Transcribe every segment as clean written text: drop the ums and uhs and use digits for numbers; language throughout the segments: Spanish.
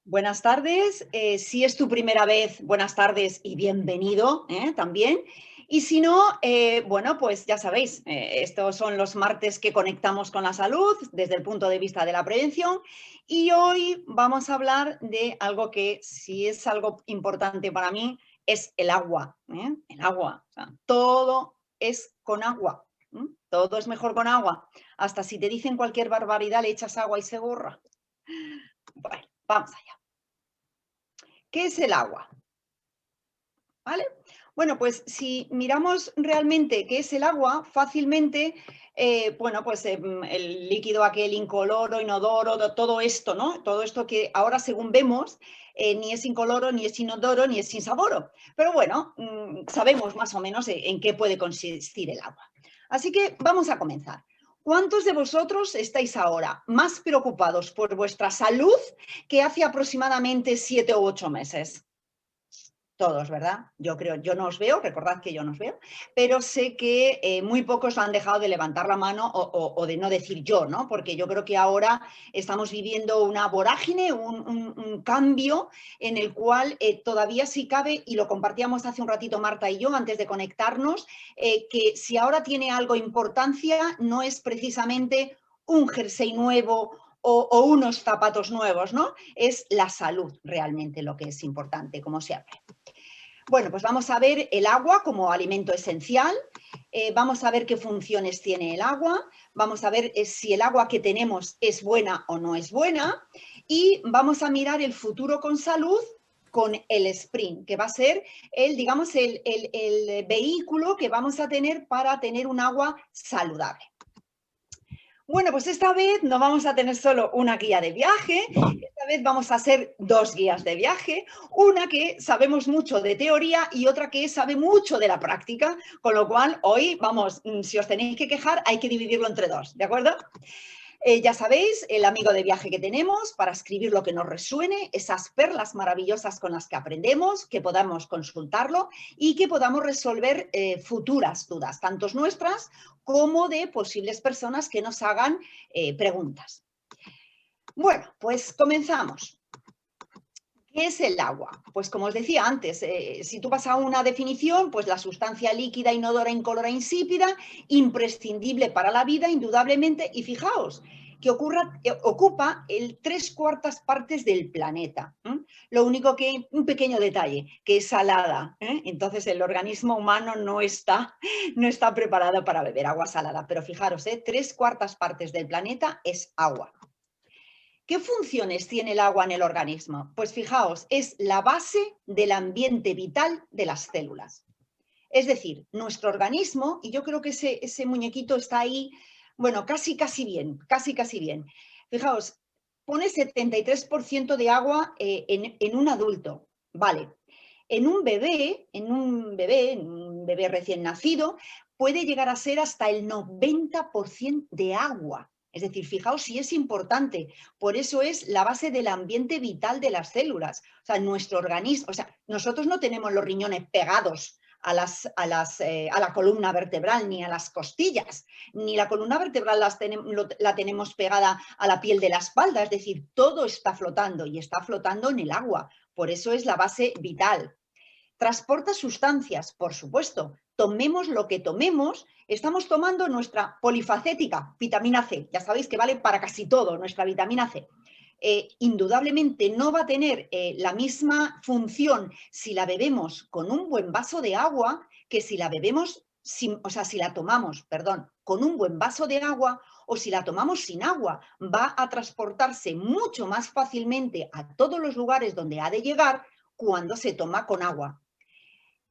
Buenas tardes. Si es tu primera vez, buenas tardes y bienvenido también. Y si no, bueno, pues ya sabéis, estos son los martes que conectamos con la salud desde el punto de vista de la prevención. Y hoy vamos a hablar de algo que, si es algo importante para mí, es el agua. El agua. O sea, todo es con agua. Todo es mejor con agua. Hasta si te dicen cualquier barbaridad, le echas agua y se borra. Bueno, vamos allá. ¿Qué es el agua? ¿Vale? Bueno, pues si miramos realmente qué es el agua, fácilmente, bueno, pues el líquido aquel incoloro, inodoro, todo esto, ¿no? Todo esto que ahora según vemos, ni es incoloro, ni es inodoro, ni es insaboro. Pero bueno, sabemos más o menos en qué puede consistir el agua. Así que vamos a comenzar. ¿Cuántos de vosotros estáis ahora más preocupados por vuestra salud que hace aproximadamente 7 u 8 meses? Todos, ¿verdad? Yo creo, yo no os veo, recordad que yo no os veo, pero sé que muy pocos han dejado de levantar la mano o de no decir yo, ¿no? Porque yo creo que ahora estamos viviendo una vorágine, un cambio en el cual todavía sí cabe, y lo compartíamos hace un ratito Marta y yo antes de conectarnos, que si ahora tiene algo importancia no es precisamente un jersey nuevo o unos zapatos nuevos, ¿no? Es la salud realmente lo que es importante, como siempre. Bueno, pues vamos a ver el agua como alimento esencial, vamos a ver qué funciones tiene el agua, vamos a ver si el agua que tenemos es buena o no es buena, y vamos a mirar el futuro con salud con el Sprint, que va a ser digamos, el vehículo que vamos a tener para tener un agua saludable. Bueno, pues esta vez no vamos a tener solo una guía de viaje, esta vez vamos a hacer dos guías de viaje, una que sabemos mucho de teoría y otra que sabe mucho de la práctica, con lo cual hoy, vamos, si os tenéis que quejar, hay que dividirlo entre dos, ¿de acuerdo? Ya sabéis, el amigo de viaje que tenemos para escribir lo que nos resuene, esas perlas maravillosas con las que aprendemos, que podamos consultarlo y que podamos resolver futuras dudas, tanto nuestras como de posibles personas que nos hagan preguntas. Bueno, pues comenzamos. ¿Qué es el agua? Pues como os decía antes, si tú vas a una definición, pues la sustancia líquida, inodora, incolora, insípida, imprescindible para la vida, indudablemente, y fijaos, que ocupa el 3/4 partes del planeta. Lo único que, un pequeño detalle, que es salada. Entonces el organismo humano no está preparado para beber agua salada, pero fijaros, 3/4 partes del planeta es agua. ¿Qué funciones tiene el agua en el organismo? Pues fijaos, es la base del ambiente vital de las células. Es decir, nuestro organismo, y yo creo que ese muñequito está ahí, bueno, casi bien. Fijaos, pone 73% de agua en un adulto, vale. En un bebé recién nacido, puede llegar a ser hasta el 90% de agua. Es decir, fijaos si es importante. Por eso es la base del ambiente vital de las células. O sea, nuestro organismo, o sea, nosotros no tenemos los riñones pegados a la columna vertebral ni a las costillas, ni la columna vertebral la tenemos pegada a la piel de la espalda. Es decir, todo está flotando y está flotando en el agua. Por eso es la base vital. Transporta sustancias, por supuesto. Tomemos lo que tomemos, estamos tomando nuestra polifacética, vitamina C. Ya sabéis que vale para casi todo nuestra vitamina C. Indudablemente no va a tener la misma función si la bebemos con un buen vaso de agua que si la bebemos, si la tomamos, perdón, con un buen vaso de agua o si la tomamos sin agua. Va a transportarse mucho más fácilmente a todos los lugares donde ha de llegar cuando se toma con agua.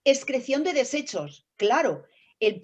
Excreción de desechos, claro. El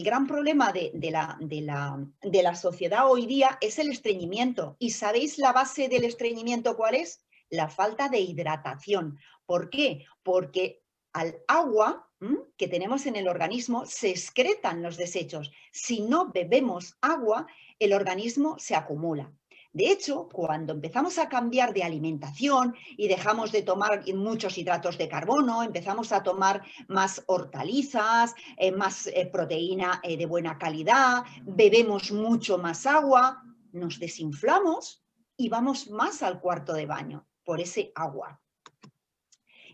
gran problema de la sociedad hoy día es el estreñimiento. ¿Y sabéis la base del estreñimiento cuál es? La falta de hidratación. ¿Por qué? Porque al agua que tenemos en el organismo se excretan los desechos. Si no bebemos agua, el organismo se acumula. De hecho, cuando empezamos a cambiar de alimentación y dejamos de tomar muchos hidratos de carbono, empezamos a tomar más hortalizas, más proteína de buena calidad, bebemos mucho más agua, nos desinflamos y vamos más al cuarto de baño por ese agua.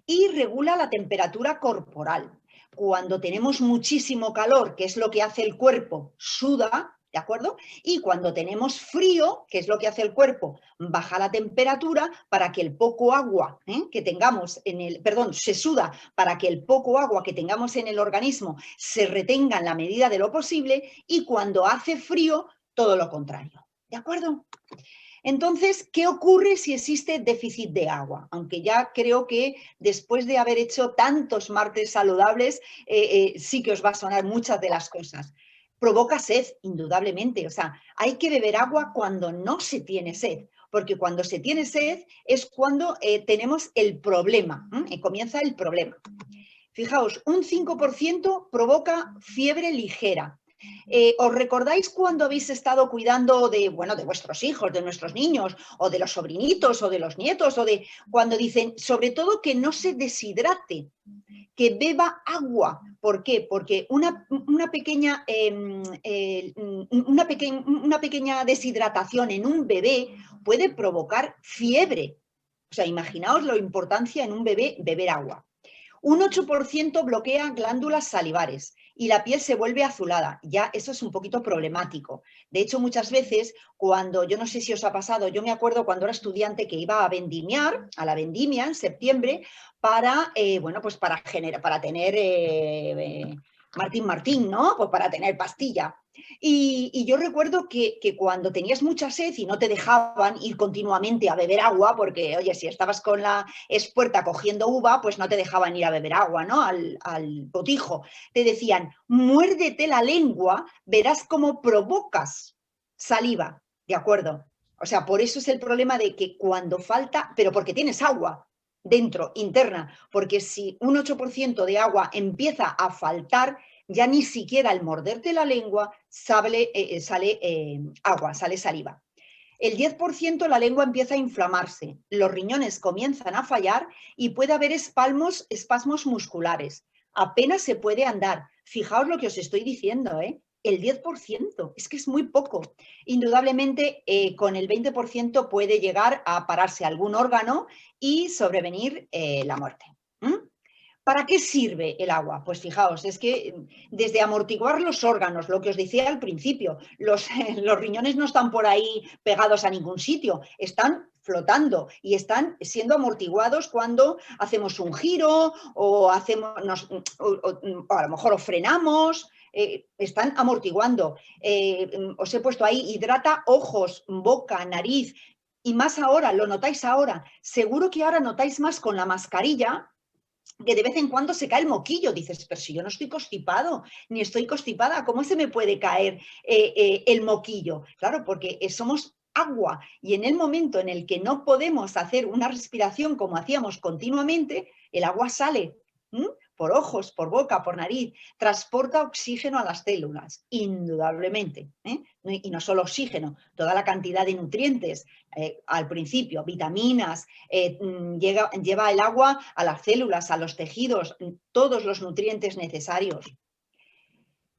Y regula la temperatura corporal. Cuando tenemos muchísimo calor, que es lo que hace el cuerpo, suda, ¿de acuerdo? Y cuando tenemos frío, que es lo que hace el cuerpo, baja la temperatura para que el poco agua que tengamos en el, perdón, se suda para que el poco agua que tengamos en el organismo se retenga en la medida de lo posible, y cuando hace frío, todo lo contrario. ¿De acuerdo? Entonces, ¿qué ocurre si existe déficit de agua? Aunque ya creo que después de haber hecho tantos martes saludables, sí que os va a sonar muchas de las cosas. Provoca sed, indudablemente. O sea, hay que beber agua cuando no se tiene sed, porque cuando se tiene sed es cuando tenemos el problema, comienza el problema. Fijaos, un 5% provoca fiebre ligera. ¿Os recordáis cuando habéis estado cuidando de, bueno, de vuestros hijos, de nuestros niños, o de los sobrinitos, o de los nietos, o de cuando dicen, sobre todo, que no se deshidrate, que beba agua? ¿Por qué? Porque una pequeña deshidratación en un bebé puede provocar fiebre. O sea, imaginaos la importancia en un bebé beber agua. Un 8% bloquea glándulas salivares y la piel se vuelve azulada. Ya eso es un poquito problemático. De hecho, muchas veces, cuando, yo no sé si os ha pasado, yo me acuerdo cuando era estudiante que iba a vendimiar, a la vendimia en septiembre, para, bueno, pues para tener Martín, ¿no? Pues para tener pastilla. Y yo recuerdo que cuando tenías mucha sed y no te dejaban ir continuamente a beber agua, porque, oye, si estabas con la espuerta cogiendo uva, pues no te dejaban ir a beber agua, ¿no? Al botijo. Te decían, muérdete la lengua, verás cómo provocas saliva, ¿de acuerdo? O sea, por eso es el problema de que cuando falta, pero porque tienes agua dentro, interna, porque si un 8% de agua empieza a faltar, ya ni siquiera al morderte la lengua sale agua, sale saliva. El 10% la lengua empieza a inflamarse, los riñones comienzan a fallar y puede haber espasmos musculares. Apenas se puede andar. Fijaos lo que os estoy diciendo, ¿eh? El 10%, es que es muy poco. Indudablemente, con el 20% puede llegar a pararse algún órgano y sobrevenir la muerte. ¿Para qué sirve el agua? Pues fijaos, es que desde amortiguar los órganos, lo que os decía al principio, los riñones no están por ahí pegados a ningún sitio, están flotando y están siendo amortiguados cuando hacemos un giro o o a lo mejor frenamos, están amortiguando. Os he puesto ahí, hidrata ojos, boca, nariz, y más ahora, lo notáis ahora. Seguro que ahora notáis más con la mascarilla, que de vez en cuando se cae el moquillo. Dices, pero si yo no estoy constipado, ni estoy constipada, ¿cómo se me puede caer el moquillo? Claro, porque somos agua, y en el momento en el que no podemos hacer una respiración como hacíamos continuamente, el agua sale por ojos, por boca, por nariz, transporta oxígeno a las células, indudablemente. Y no solo oxígeno, toda la cantidad de nutrientes, al principio, vitaminas, lleva el agua a las células, a los tejidos, todos los nutrientes necesarios.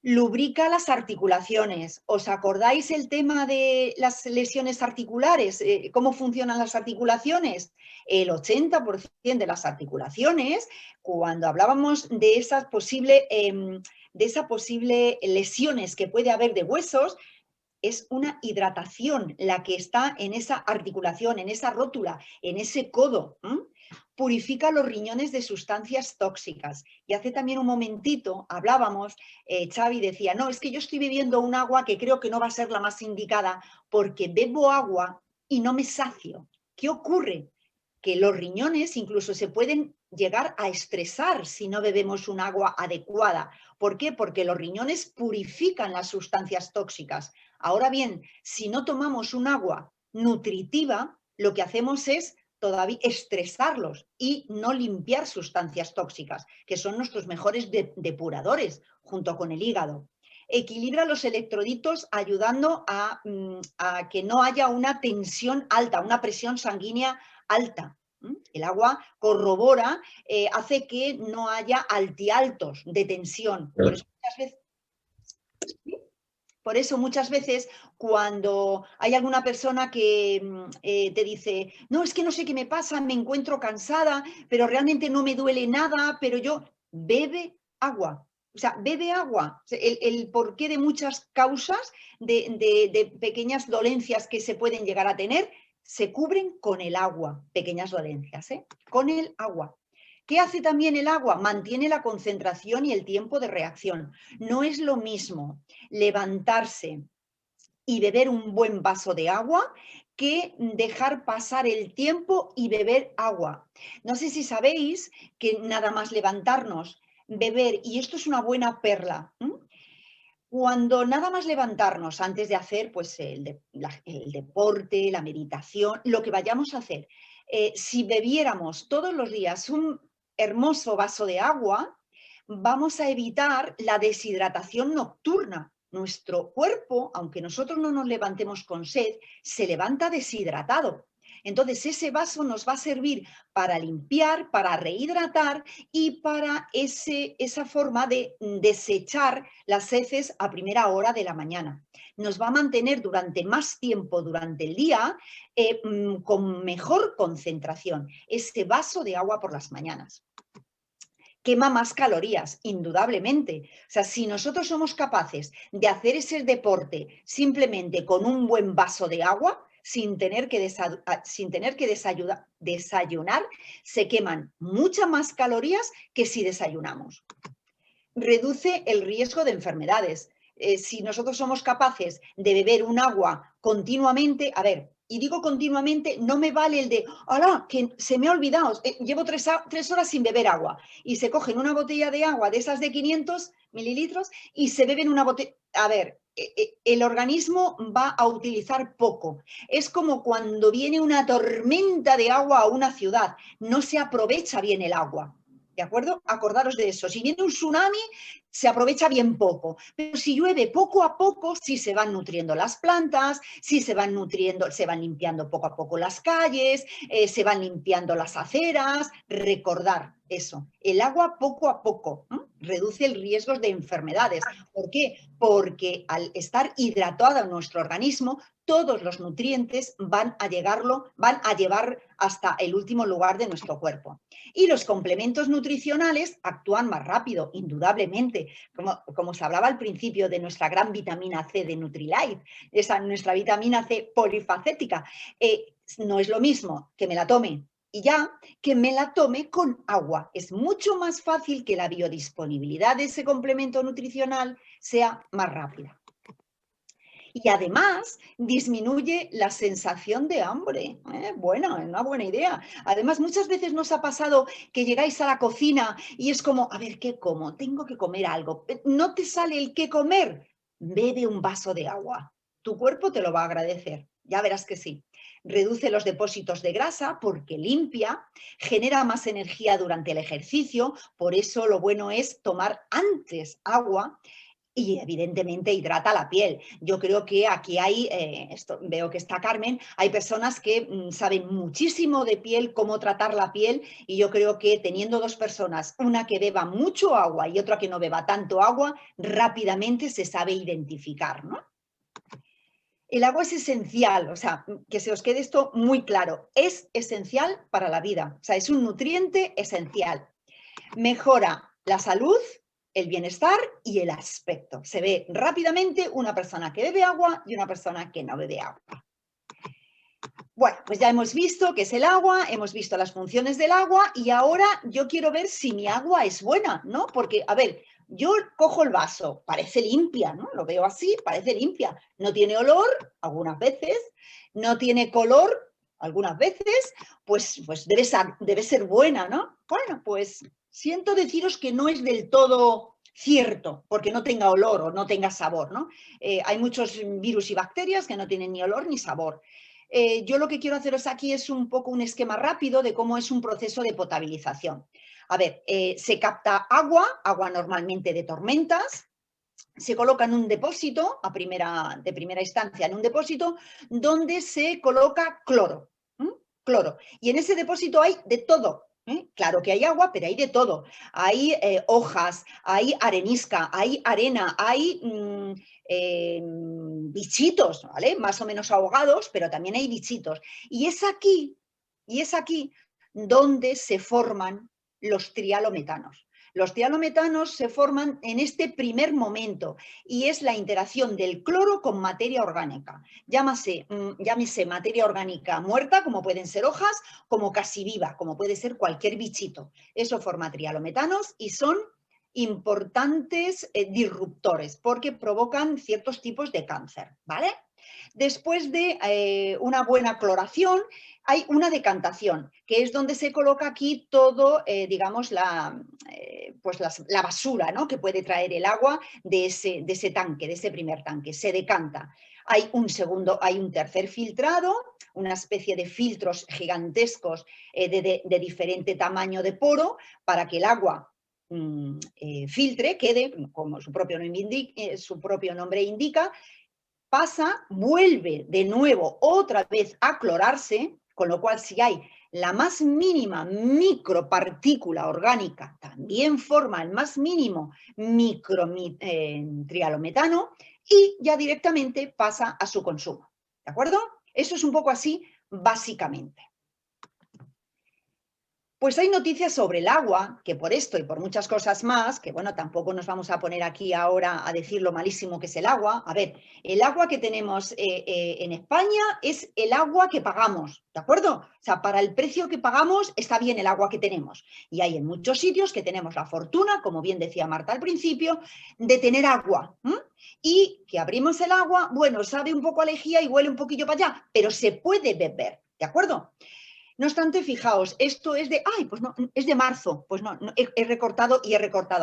Lubrica las articulaciones. ¿Os acordáis el tema de las lesiones articulares? ¿Cómo funcionan las articulaciones? El 80% de las articulaciones, cuando hablábamos de esa posible lesiones que puede haber de huesos, es una hidratación la que está en esa articulación, en esa rótula, en ese codo. Purifica los riñones de sustancias tóxicas. Y hace también un momentito hablábamos, Xavi decía, no, es que yo estoy bebiendo un agua que creo que no va a ser la más indicada porque bebo agua y no me sacio. ¿Qué ocurre? Que los riñones incluso se pueden llegar a estresar si no bebemos un agua adecuada. ¿Por qué? Porque los riñones purifican las sustancias tóxicas. Ahora bien, si no tomamos un agua nutritiva, lo que hacemos es todavía estresarlos y no limpiar sustancias tóxicas, que son nuestros mejores depuradores junto con el hígado. Equilibra los electrolitos ayudando a que no haya una tensión alta, una presión sanguínea alta. El agua corrobora, hace que no haya altialtos de tensión. Por eso muchas veces... Por eso muchas veces cuando hay alguna persona que te dice, no, es que no sé qué me pasa, me encuentro cansada, pero realmente no me duele nada, pero yo, bebe agua. O sea, bebe agua. O sea, el porqué de muchas causas de pequeñas dolencias que se pueden llegar a tener se cubren con el agua, pequeñas dolencias, ¿eh? Con el agua. ¿Qué hace también el agua? Mantiene la concentración y el tiempo de reacción. No es lo mismo levantarse y beber un buen vaso de agua que dejar pasar el tiempo y beber agua. No sé si sabéis que nada más levantarnos, beber, y esto es una buena perla, cuando nada más levantarnos antes de hacer pues, el deporte, la meditación, lo que vayamos a hacer, si bebiéramos todos los días un hermoso vaso de agua, vamos a evitar la deshidratación nocturna. Nuestro cuerpo, aunque nosotros no nos levantemos con sed, se levanta deshidratado. Entonces, ese vaso nos va a servir para limpiar, para rehidratar y para esa forma de desechar las heces a primera hora de la mañana. Nos va a mantener durante más tiempo durante el día con mejor concentración. Ese vaso de agua por las mañanas quema más calorías, indudablemente. O sea, si nosotros somos capaces de hacer ese deporte simplemente con un buen vaso de agua, sin tener que desayunar, se queman muchas más calorías que si desayunamos. Reduce el riesgo de enfermedades. Si nosotros somos capaces de beber un agua continuamente, a ver, y digo continuamente, no me vale el de, ¡hala! Que se me ha olvidado, llevo 3 horas sin beber agua. Y se cogen una botella de agua de esas de 500 mililitros y se beben una botella. A ver, el organismo va a utilizar poco. Es como cuando viene una tormenta de agua a una ciudad, no se aprovecha bien el agua. ¿De acuerdo? Acordaros de eso. Si viene un tsunami, se aprovecha bien poco. Pero si llueve poco a poco, sí se van nutriendo las plantas, sí se van nutriendo, se van limpiando poco a poco las calles, se van limpiando las aceras. Recordar eso. El agua poco a poco reduce el riesgo de enfermedades. ¿Por qué? Porque al estar hidratado nuestro organismo, todos los nutrientes van a llevar hasta el último lugar de nuestro cuerpo. Y los complementos nutricionales actúan más rápido, indudablemente. Como os hablaba al principio de nuestra gran vitamina C de Nutrilite, esa nuestra vitamina C polifacética, no es lo mismo que me la tome y ya, que me la tome con agua. Es mucho más fácil que la biodisponibilidad de ese complemento nutricional sea más rápida. Y además disminuye la sensación de hambre. Bueno, es una buena idea. Además, muchas veces nos ha pasado que llegáis a la cocina y es como, a ver, ¿qué como? Tengo que comer algo. No te sale el qué comer. Bebe un vaso de agua. Tu cuerpo te lo va a agradecer. Ya verás que sí. Reduce los depósitos de grasa porque limpia, genera más energía durante el ejercicio. Por eso lo bueno es tomar antes agua. Y evidentemente hidrata la piel. Yo creo que aquí hay, veo que está Carmen, hay personas que saben muchísimo de piel, cómo tratar la piel, y yo creo que teniendo dos personas, una que beba mucho agua y otra que no beba tanto agua, rápidamente se sabe identificar, ¿no? El agua es esencial, o sea, que se os quede esto muy claro, es esencial para la vida, o sea, es un nutriente esencial. Mejora la salud, el bienestar y el aspecto. Se ve rápidamente una persona que bebe agua y una persona que no bebe agua. Bueno, pues ya hemos visto qué es el agua, hemos visto las funciones del agua y ahora yo quiero ver si mi agua es buena, ¿no? Porque, a ver, yo cojo el vaso, parece limpia, ¿no? Lo veo así, parece limpia. No tiene olor, algunas veces, no tiene color, algunas veces, pues debe ser buena, ¿no? Bueno, pues siento deciros que no es del todo cierto, porque no tenga olor o no tenga sabor, ¿no? Hay muchos virus y bacterias que no tienen ni olor ni sabor. Yo lo que quiero haceros aquí es un poco un esquema rápido de cómo es un proceso de potabilización. A ver, se capta agua normalmente de tormentas, se coloca en un depósito, de primera instancia en un depósito, donde se coloca cloro. Cloro. Y en ese depósito hay de todo. Claro que hay agua, pero hay de todo. Hay hojas, hay arenisca, hay arena, hay bichitos, ¿vale? Más o menos ahogados, pero también hay bichitos. Y es aquí donde se forman los trialometanos. Los trialometanos se forman en este primer momento y es la interacción del cloro con materia orgánica. Llámese materia orgánica muerta, como pueden ser hojas, como casi viva, como puede ser cualquier bichito. Eso forma trialometanos y son importantes disruptores porque provocan ciertos tipos de cáncer, ¿vale? Después de una buena cloración, hay una decantación, que es donde se coloca aquí todo, digamos, la basura, ¿no?, que puede traer el agua de ese tanque, de ese primer tanque. Se decanta. Hay un tercer filtrado, una especie de filtros gigantescos de diferente tamaño de poro para que el agua filtre, quede, como su propio nombre indica, pasa, vuelve de nuevo otra vez a clorarse, con lo cual si hay la más mínima micropartícula orgánica, también forma el más mínimo trialometano y ya directamente pasa a su consumo. ¿De acuerdo? Eso es un poco así, básicamente. Pues hay noticias sobre el agua, que por esto y por muchas cosas más, que bueno, tampoco nos vamos a poner aquí ahora a decir lo malísimo que es el agua. A ver, el agua que tenemos en España es el agua que pagamos, ¿de acuerdo? O sea, para el precio que pagamos está bien el agua que tenemos. Y hay en muchos sitios que tenemos la fortuna, como bien decía Marta al principio, de tener agua. Y que abrimos el agua, bueno, sabe un poco a lejía y huele un poquillo para allá, pero se puede beber, ¿de acuerdo? No obstante, fijaos, esto es pues no, es de marzo, pues no, he recortado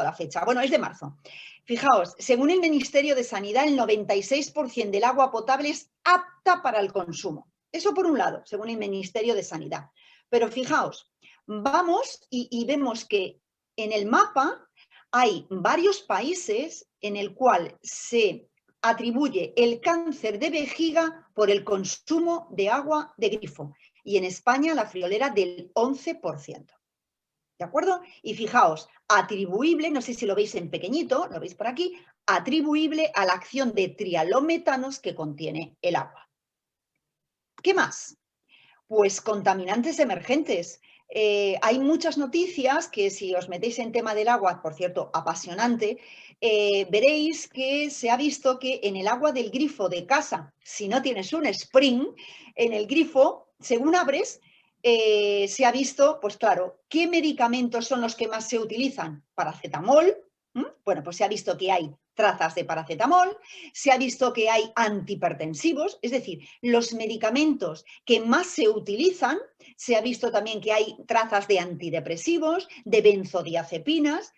la fecha. Bueno, es de marzo. Fijaos, según el Ministerio de Sanidad, el 96% del agua potable es apta para el consumo. Eso por un lado, según el Ministerio de Sanidad. Pero fijaos, vamos y vemos que en el mapa hay varios países en el cual se atribuye el cáncer de vejiga por el consumo de agua de grifo. Y en España la friolera del 11%. ¿De acuerdo? Y fijaos, atribuible, no sé si lo veis en pequeñito, lo veis por aquí, atribuible a la acción de trialometanos que contiene el agua. ¿Qué más? Pues contaminantes emergentes. Hay muchas noticias que si os metéis en tema del agua, por cierto, apasionante, veréis que se ha visto que en el agua del grifo de casa, si no tienes un spring, en el grifo, según abres, se ha visto, pues claro, ¿qué medicamentos son los que más se utilizan? Paracetamol. Bueno, pues se ha visto que hay trazas de paracetamol, se ha visto que hay antihipertensivos, es decir, los medicamentos que más se utilizan, se ha visto también que hay trazas de antidepresivos, de benzodiazepinas.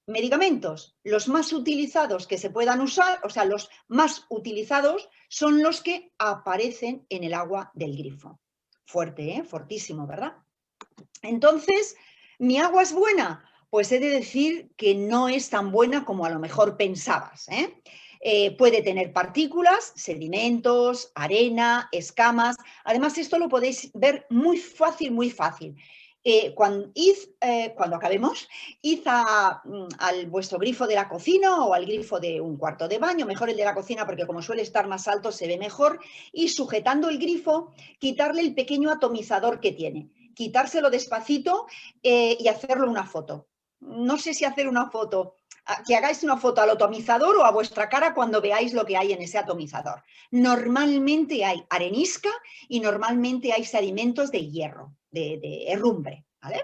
Medicamentos, los más utilizados que se puedan usar, o sea, los más utilizados son los que aparecen en el agua del grifo. Fuerte, fortísimo, ¿verdad? Entonces, ¿mi agua es buena? Pues he de decir que no es tan buena como a lo mejor pensabas. Puede tener partículas, sedimentos, arena, escamas. Además, esto lo podéis ver muy fácil, muy fácil. Cuando acabemos, id al vuestro grifo de la cocina o al grifo de un cuarto de baño, mejor el de la cocina porque como suele estar más alto se ve mejor, y sujetando el grifo, quitarle el pequeño atomizador que tiene. Quitárselo despacito y hacerle una foto. No sé si hacer una foto, que hagáis una foto al atomizador o a vuestra cara cuando veáis lo que hay en ese atomizador. Normalmente hay arenisca y normalmente hay sedimentos de hierro, de herrumbre, ¿vale?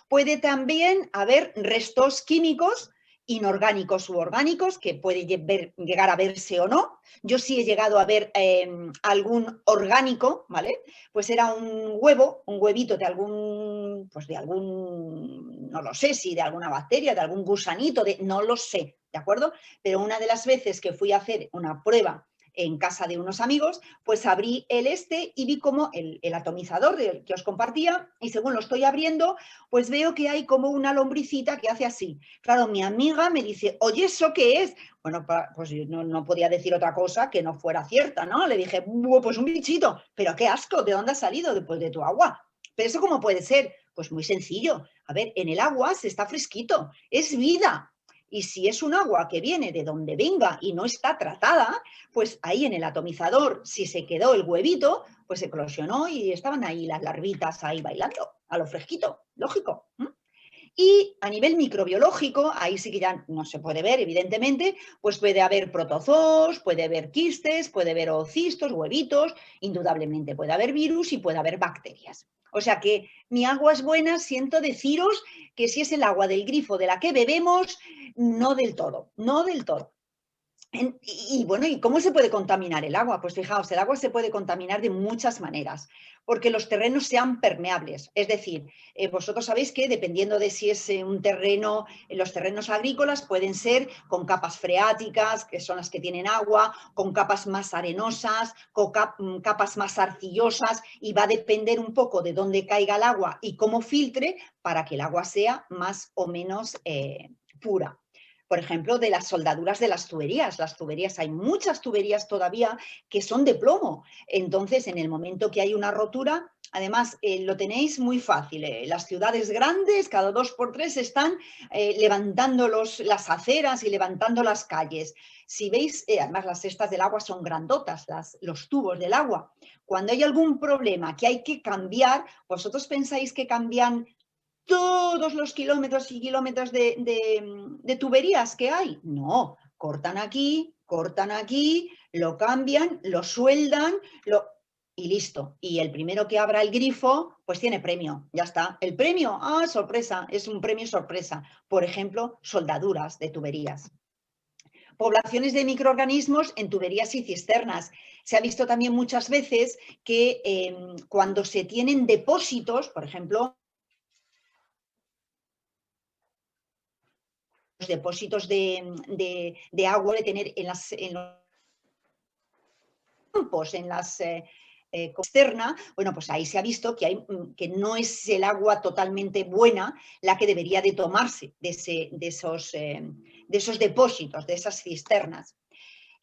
Puede también haber restos químicos inorgánicos u orgánicos, que puede llegar a verse o no. Yo sí he llegado a ver algún orgánico, ¿vale? Pues era un huevito de algún, no lo sé, si de alguna bacteria, de algún gusanito, no lo sé, ¿de acuerdo? Pero una de las veces que fui a hacer una prueba en casa de unos amigos, pues abrí y vi como el atomizador que os compartía, y según lo estoy abriendo, pues veo que hay como una lombricita que hace así. Claro, mi amiga me dice, oye, ¿eso qué es? Bueno, pues yo no podía decir otra cosa que no fuera cierta, ¿no? Le dije, pues un bichito, pero qué asco, ¿de dónde ha salido? Después de tu agua. ¿Pero eso cómo puede ser? Pues muy sencillo. A ver, en el agua se está fresquito, es vida. Y si es un agua que viene de donde venga y no está tratada, pues ahí en el atomizador, si se quedó el huevito, pues eclosionó y estaban ahí las larvitas ahí bailando, a lo fresquito, lógico. Y a nivel microbiológico, ahí sí que ya no se puede ver, evidentemente, pues puede haber protozoos, puede haber quistes, puede haber oocistos, huevitos, indudablemente puede haber virus y puede haber bacterias. O sea que mi agua es buena, siento deciros que si es el agua del grifo de la que bebemos, no del todo, no del todo. Y bueno, ¿y cómo se puede contaminar el agua? Pues fijaos, el agua se puede contaminar de muchas maneras, porque los terrenos sean permeables. Es decir, vosotros sabéis que dependiendo de si es un terreno, los terrenos agrícolas pueden ser con capas freáticas, que son las que tienen agua, con capas más arenosas, con capas más arcillosas, y va a depender un poco de dónde caiga el agua y cómo filtre para que el agua sea más o menos pura. Por ejemplo, de las soldaduras de las tuberías. Las tuberías, hay muchas tuberías todavía que son de plomo. Entonces, en el momento que hay una rotura, además, lo tenéis muy fácil. Las ciudades grandes, cada 2 por 3, están levantando las aceras y levantando las calles. Si veis, además las cestas del agua son grandotas, los tubos del agua. Cuando hay algún problema que hay que cambiar, ¿vosotros pensáis que cambian todos los kilómetros y kilómetros de tuberías que hay? No, cortan aquí, lo cambian, lo sueldan, y listo. Y el primero que abra el grifo, pues tiene premio, ya está. El premio, sorpresa, es un premio sorpresa. Por ejemplo, soldaduras de tuberías. Poblaciones de microorganismos en tuberías y cisternas. Se ha visto también muchas veces que cuando se tienen depósitos, por ejemplo, los depósitos de agua de tener en los campos, en las cisterna, bueno, pues ahí se ha visto que no es el agua totalmente buena la que debería de tomarse de esos depósitos, de esas cisternas.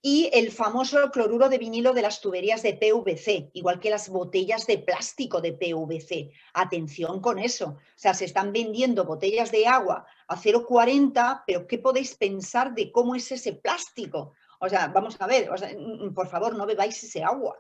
Y el famoso cloruro de vinilo de las tuberías de PVC, igual que las botellas de plástico de PVC. Atención con eso. O sea, se están vendiendo botellas de agua a 0,40, pero ¿qué podéis pensar de cómo es ese plástico? O sea, vamos a ver, por favor, no bebáis ese agua.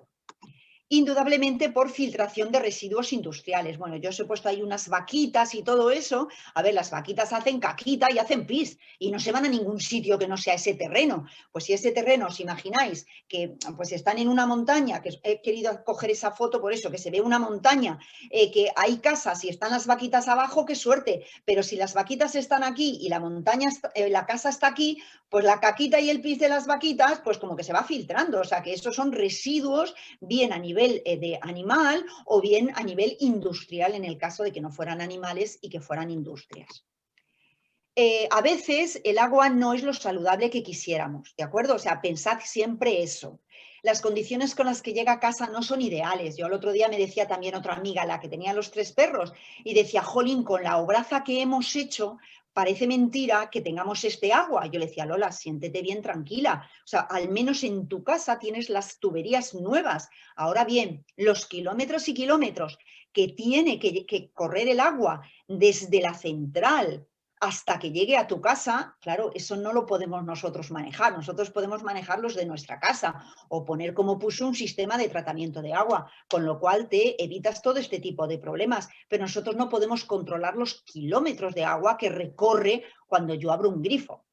Indudablemente por filtración de residuos industriales. Bueno, yo os he puesto ahí unas vaquitas y todo eso. A ver, las vaquitas hacen caquita y hacen pis y no se van a ningún sitio que no sea ese terreno. Pues si ese terreno, os imagináis que pues están en una montaña, que he querido coger esa foto por eso, que se ve una montaña, que hay casas y están las vaquitas abajo, qué suerte. Pero si las vaquitas están aquí y la montaña, la casa está aquí, pues la caquita y el pis de las vaquitas, pues como que se va filtrando. O sea, que esos son residuos bien a nivel de animal o bien a nivel industrial en el caso de que no fueran animales y que fueran industrias. A veces el agua no es lo saludable que quisiéramos, ¿de acuerdo? O sea, pensad siempre eso. Las condiciones con las que llega a casa no son ideales. Yo el otro día me decía también otra amiga, la que tenía los 3 perros, y decía, jolín, con la obraza que hemos hecho, parece mentira que tengamos este agua. Yo le decía, Lola, siéntete bien tranquila. O sea, al menos en tu casa tienes las tuberías nuevas. Ahora bien, los kilómetros y kilómetros que tiene que correr el agua desde la central hasta que llegue a tu casa, claro, eso no lo podemos nosotros manejar. Nosotros podemos manejarlos de nuestra casa o poner, como puso, un sistema de tratamiento de agua, con lo cual te evitas todo este tipo de problemas. Pero nosotros no podemos controlar los kilómetros de agua que recorre cuando yo abro un grifo.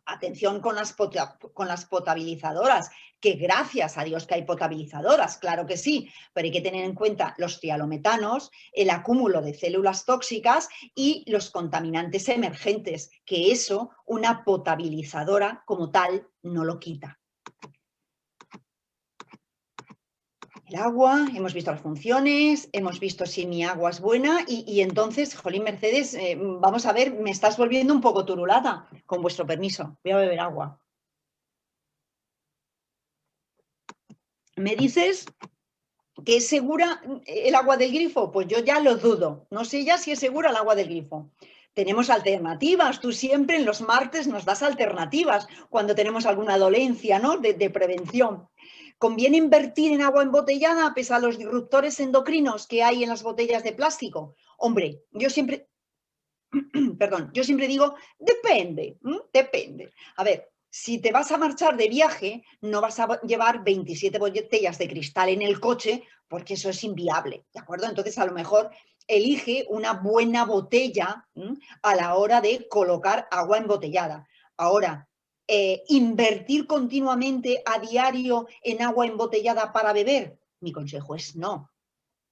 Atención con las potabilizadoras, que gracias a Dios que hay potabilizadoras, claro que sí, pero hay que tener en cuenta los tialometanos, el acúmulo de células tóxicas y los contaminantes emergentes, que eso una potabilizadora como tal no lo quita. El agua, hemos visto las funciones, hemos visto si mi agua es buena y entonces, jolín, Mercedes, vamos a ver, me estás volviendo un poco turulada, con vuestro permiso, voy a beber agua. Me dices que es segura el agua del grifo, pues yo ya lo dudo, no sé ya si es segura el agua del grifo. Tenemos alternativas, tú siempre en los martes nos das alternativas cuando tenemos alguna dolencia, ¿no? de prevención. ¿Conviene invertir en agua embotellada pese a los disruptores endocrinos que hay en las botellas de plástico? Hombre, yo siempre, perdón, yo siempre digo, depende, depende. A ver, si te vas a marchar de viaje, no vas a llevar 27 botellas de cristal en el coche porque eso es inviable, ¿de acuerdo? Entonces, a lo mejor elige una buena botella a la hora de colocar agua embotellada. Ahora, invertir continuamente a diario en agua embotellada para beber, mi consejo es no.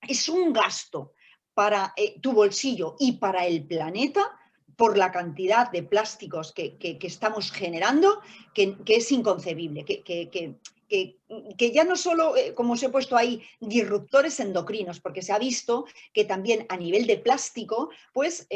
Es un gasto para tu bolsillo y para el planeta por la cantidad de plásticos que estamos generando, que es inconcebible, que ya no solo, como os he puesto ahí, disruptores endocrinos, porque se ha visto que también a nivel de plástico, pues,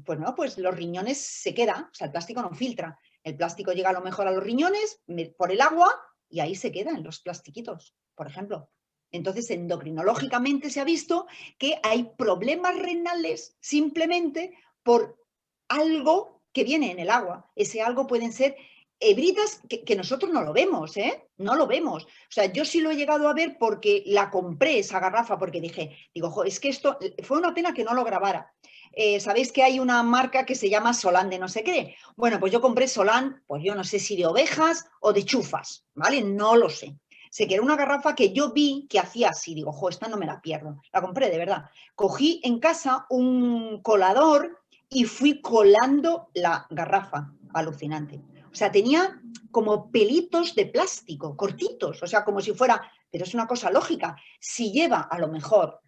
pues los riñones se quedan, o sea, el plástico no filtra, el plástico llega a lo mejor a los riñones por el agua y ahí se quedan los plastiquitos, por ejemplo. Entonces, endocrinológicamente se ha visto que hay problemas renales simplemente por algo que viene en el agua. Ese algo pueden ser hebritas que nosotros no lo vemos, ¿eh? No lo vemos. O sea, yo sí lo he llegado a ver porque la compré esa garrafa, porque digo, es que esto fue una pena que no lo grabara. Sabéis que hay una marca que se llama Solán de no sé qué. Bueno, pues yo compré Solán, pues yo no sé si de ovejas o de chufas, ¿vale? No lo sé. Sé que era una garrafa que yo vi que hacía así, digo, esta no me la pierdo. La compré, de verdad. Cogí en casa un colador y fui colando la garrafa. Alucinante. O sea, tenía como pelitos de plástico, cortitos, o sea, como si fuera, pero es una cosa lógica. Si lleva a lo mejor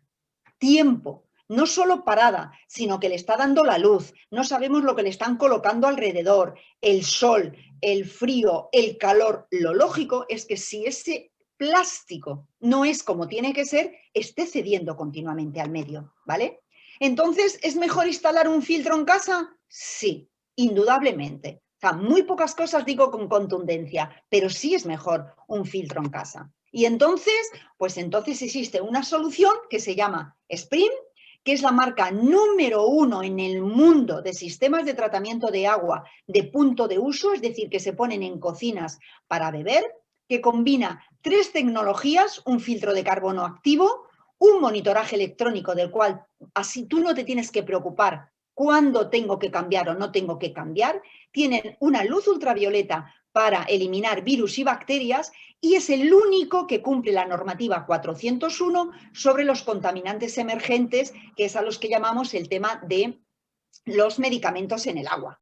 tiempo, no solo parada, sino que le está dando la luz, no sabemos lo que le están colocando alrededor, el sol, el frío, el calor, lo lógico es que si ese plástico no es como tiene que ser, esté cediendo continuamente al medio, ¿vale? Entonces, ¿es mejor instalar un filtro en casa? Sí, indudablemente. O sea, muy pocas cosas digo con contundencia, pero sí es mejor un filtro en casa. Y entonces, pues entonces existe una solución que se llama Sprim, que es la marca número 1 en el mundo de sistemas de tratamiento de agua de punto de uso, es decir, que se ponen en cocinas para beber, que combina 3 tecnologías, un filtro de carbono activo, un monitoraje electrónico del cual así tú no te tienes que preocupar cuándo tengo que cambiar o no tengo que cambiar, tienen una luz ultravioleta para eliminar virus y bacterias y es el único que cumple la normativa 401 sobre los contaminantes emergentes, que es a los que llamamos el tema de los medicamentos en el agua.